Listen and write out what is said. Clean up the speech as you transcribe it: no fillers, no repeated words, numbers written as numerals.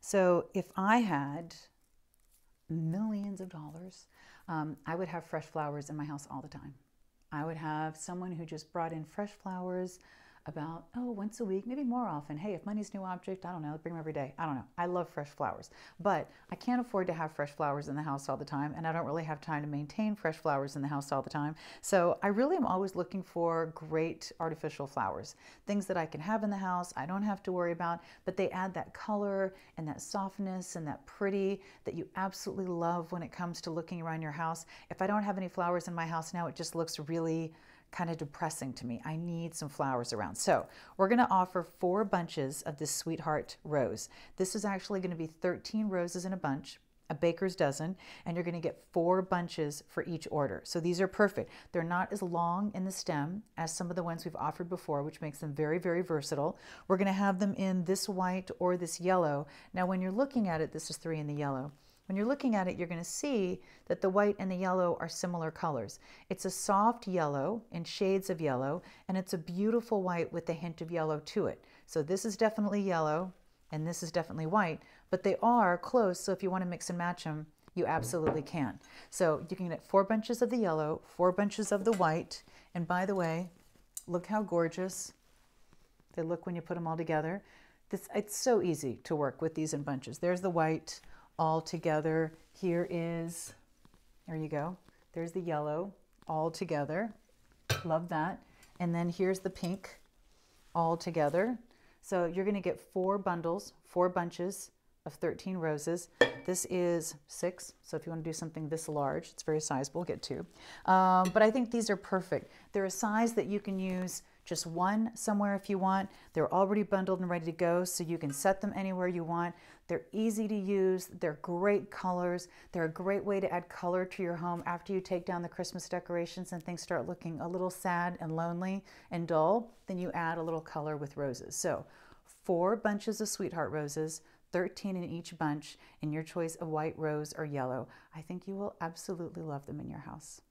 So if I had millions of dollars, I would have fresh flowers in my house all the time. I would have someone who just brought in fresh flowers about, once a week, maybe more often. Hey, if money's no object, I don't know, bring them every day. I don't know. I love fresh flowers, but I can't afford to have fresh flowers in the house all the time, and I don't really have time to maintain fresh flowers in the house all the time. So I really am always looking for great artificial flowers, things that I can have in the house, I don't have to worry about, but they add that color and that softness and that pretty that you absolutely love when it comes to looking around your house. If I don't have any flowers in my house now, it just looks really kind of depressing to me. I need some flowers around. So we're going to offer 4 bunches of this Sweetheart Rose. This is actually going to be 13 roses in a bunch, a baker's dozen, and you're going to get 4 bunches for each order. So these are perfect. They're not as long in the stem as some of the ones we've offered before, which makes them very, very versatile. We're going to have them in this white or this yellow. Now, when you're looking at it, this is 3 in the yellow. When you're looking at it, you're going to see that the white and the yellow are similar colors. It's a soft yellow in shades of yellow, and it's a beautiful white with a hint of yellow to it. So this is definitely yellow, and this is definitely white, but they are close, so if you want to mix and match them, you absolutely can. So you can get 4 bunches of the yellow, 4 bunches of the white, and by the way, look how gorgeous they look when you put them all together. It's so easy to work with these in bunches. There's the white all together. There you go. There's the yellow all together. Love that. And then here's the pink all together. So you're going to get 4 bundles, 4 bunches of 13 roses. This is 6, so if you want to do something this large, it's very sizable, get 2. But I think these are perfect. They're a size that you can use just one somewhere if you want. They're already bundled and ready to go, so you can set them anywhere you want. They're easy to use. They're great colors. They're a great way to add color to your home after you take down the Christmas decorations and things start looking a little sad and lonely and dull. Then you add a little color with roses. So 4 bunches of Sweetheart Roses, 13 in each bunch, in your choice of white, rose, or yellow. I think you will absolutely love them in your house.